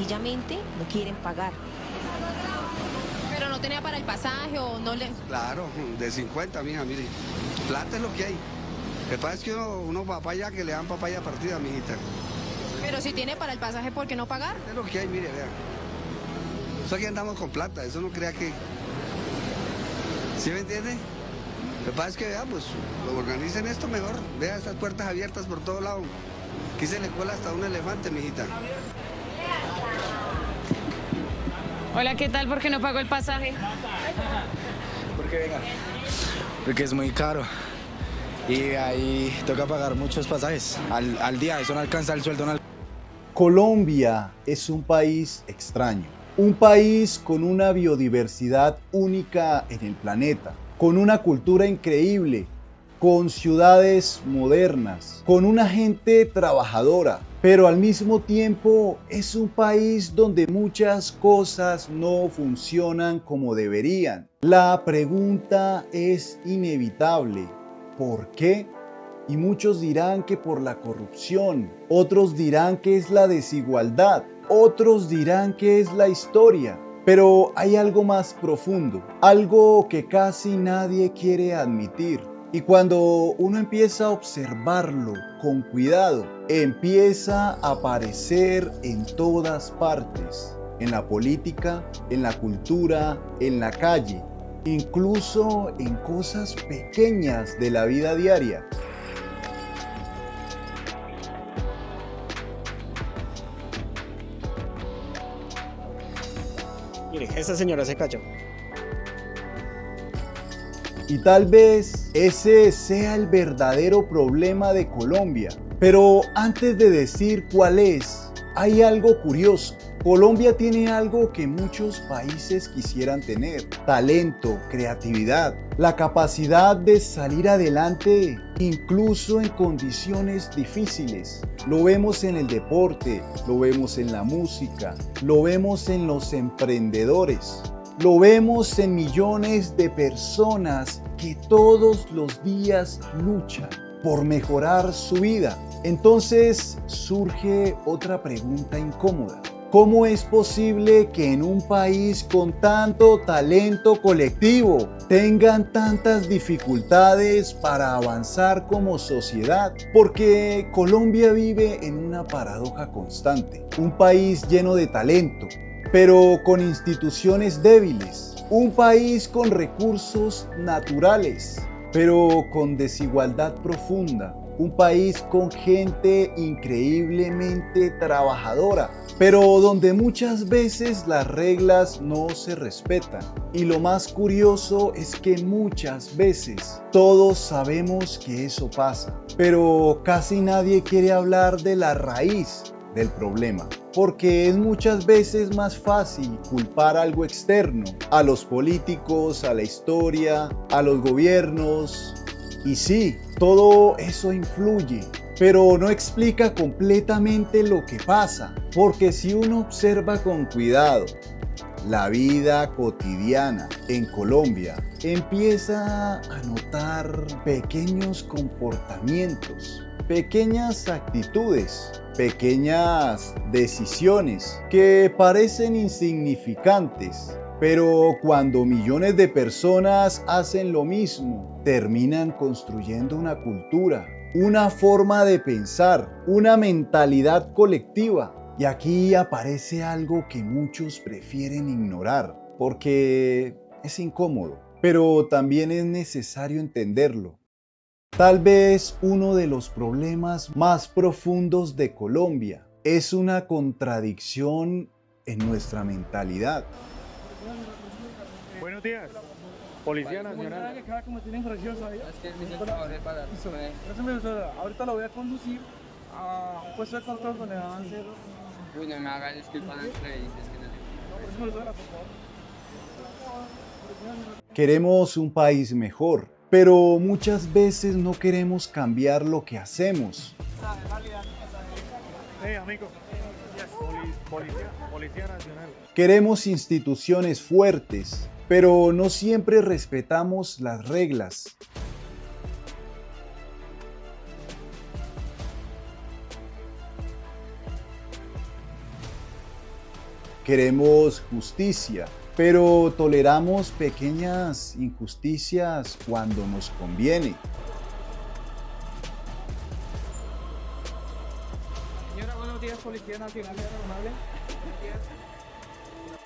sencillamente no quieren pagar. Pero no tenía para el pasaje o no le... Claro, de 50, mija, mire. Plata es lo que hay. Lo que pasa es que uno papaya que le dan papaya partida, mijita. Pero si tiene para el pasaje, ¿por qué no pagar? Es lo que hay, mire, vea. Eso aquí andamos con plata, eso no crea que... ¿Sí me entiende? Lo que pasa es que, vea, pues, lo organicen esto mejor. Vea estas puertas abiertas por todo lado. Aquí se le cuela hasta un elefante, mijita. Hola, ¿qué tal? ¿Por qué no pagó el pasaje? Porque venga, porque es muy caro y ahí toca pagar muchos pasajes al día, eso no alcanza el sueldo. Colombia es un país extraño, un país con una biodiversidad única en el planeta, con una cultura increíble, con ciudades modernas, con una gente trabajadora, pero al mismo tiempo es un país donde muchas cosas no funcionan como deberían. La pregunta es inevitable: ¿por qué? Y muchos dirán que por la corrupción, otros dirán que es la desigualdad, otros dirán que es la historia. Pero hay algo más profundo, algo que casi nadie quiere admitir. Y cuando uno empieza a observarlo con cuidado, empieza a aparecer en todas partes, en la política, en la cultura, en la calle, incluso en cosas pequeñas de la vida diaria. Mire, esa señora se cayó. Y tal vez ese sea el verdadero problema de Colombia. Pero antes de decir cuál es, hay algo curioso. Colombia tiene algo que muchos países quisieran tener: talento, creatividad, la capacidad de salir adelante incluso en condiciones difíciles. Lo vemos en el deporte, lo vemos en la música, lo vemos en los emprendedores. Lo vemos en millones de personas que todos los días luchan por mejorar su vida. Entonces surge otra pregunta incómoda. ¿Cómo es posible que en un país con tanto talento colectivo tengan tantas dificultades para avanzar como sociedad? Porque Colombia vive en una paradoja constante. Un país lleno de talento, pero con instituciones débiles. Un país con recursos naturales, pero con desigualdad profunda. Un país con gente increíblemente trabajadora, pero donde muchas veces las reglas no se respetan. Y lo más curioso es que muchas veces todos sabemos que eso pasa, pero casi nadie quiere hablar de la raíz del problema, porque es muchas veces más fácil culpar algo externo, a los políticos, a la historia, a los gobiernos. Y sí, todo eso influye, pero no explica completamente lo que pasa, porque si uno observa con cuidado la vida cotidiana en Colombia, empieza a notar pequeños comportamientos, pequeñas actitudes, pequeñas decisiones que parecen insignificantes, pero cuando millones de personas hacen lo mismo, terminan construyendo una cultura, una forma de pensar, una mentalidad colectiva. Y aquí aparece algo que muchos prefieren ignorar, porque es incómodo, pero también es necesario entenderlo. Tal vez uno de los problemas más profundos de Colombia es una contradicción en nuestra mentalidad. Buenos días. Policía Nacional. Ahorita lo voy a conducir a un puesto de control donde van a hacer... Uy, no me hagas disculpas entre dices que no sé. Queremos un país mejor, pero muchas veces no queremos cambiar lo que hacemos. Amigo. Policía Nacional. Queremos instituciones fuertes, pero no siempre respetamos las reglas. Queremos justicia, pero toleramos pequeñas injusticias cuando nos conviene. Señora, buenos días, Policía Nacional Aeronave.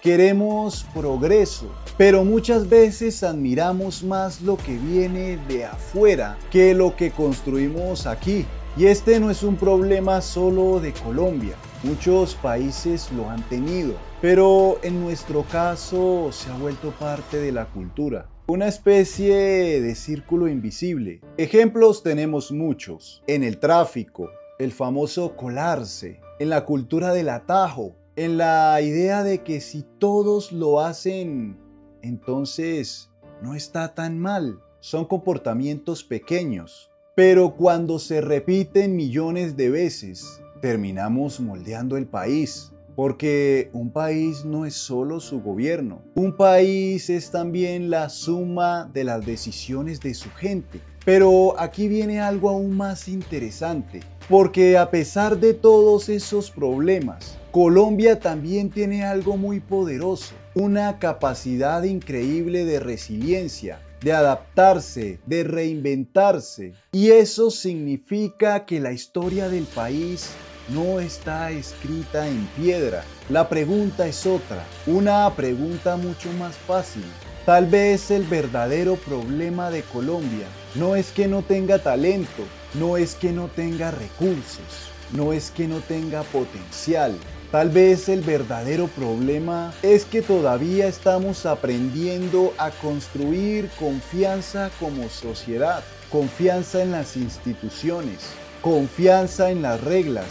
Queremos progreso, pero muchas veces admiramos más lo que viene de afuera que lo que construimos aquí. Y este no es un problema solo de Colombia, muchos países lo han tenido, pero en nuestro caso se ha vuelto parte de la cultura. Una especie de círculo invisible. Ejemplos tenemos muchos. En el tráfico, el famoso colarse, en la cultura del atajo, en la idea de que si todos lo hacen, entonces no está tan mal. Son comportamientos pequeños, pero cuando se repiten millones de veces, terminamos moldeando el país. Porque un país no es solo su gobierno. Un país es también la suma de las decisiones de su gente. Pero aquí viene algo aún más interesante. Porque a pesar de todos esos problemas, Colombia también tiene algo muy poderoso. Una capacidad increíble de resiliencia, de adaptarse, de reinventarse. Y eso significa que la historia del país no está escrita en piedra. La pregunta es otra, una pregunta mucho más fácil. Tal vez el verdadero problema de Colombia no es que no tenga talento, no es que no tenga recursos, no es que no tenga potencial. Tal vez el verdadero problema es que todavía estamos aprendiendo a construir confianza como sociedad, confianza en las instituciones, confianza en las reglas,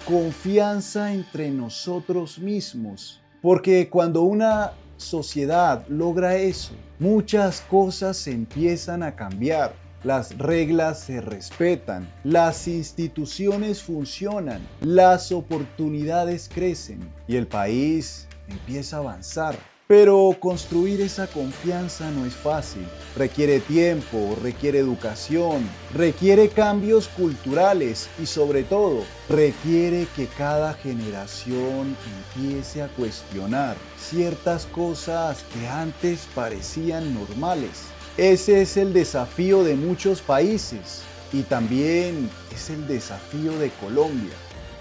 confianza entre nosotros mismos. Porque cuando una sociedad logra eso, muchas cosas empiezan a cambiar. Las reglas se respetan, las instituciones funcionan, las oportunidades crecen y el país empieza a avanzar. Pero construir esa confianza no es fácil. Requiere tiempo, requiere educación, requiere cambios culturales y sobre todo requiere que cada generación empiece a cuestionar ciertas cosas que antes parecían normales. Ese es el desafío de muchos países y también es el desafío de Colombia.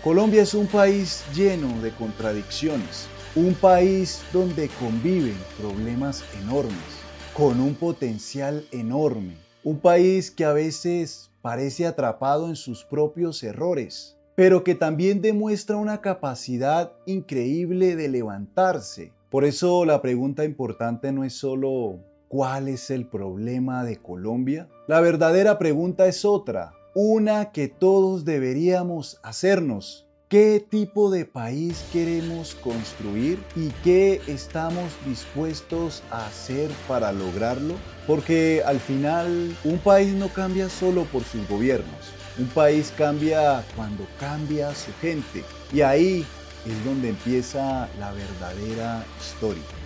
Colombia es un país lleno de contradicciones, un país donde conviven problemas enormes, con un potencial enorme, un país que a veces parece atrapado en sus propios errores, pero que también demuestra una capacidad increíble de levantarse. Por eso la pregunta importante no es solo ¿cuál es el problema de Colombia? La verdadera pregunta es otra, una que todos deberíamos hacernos. ¿Qué tipo de país queremos construir y qué estamos dispuestos a hacer para lograrlo? Porque al final un país no cambia solo por sus gobiernos. Un país cambia cuando cambia su gente. Y ahí es donde empieza la verdadera historia.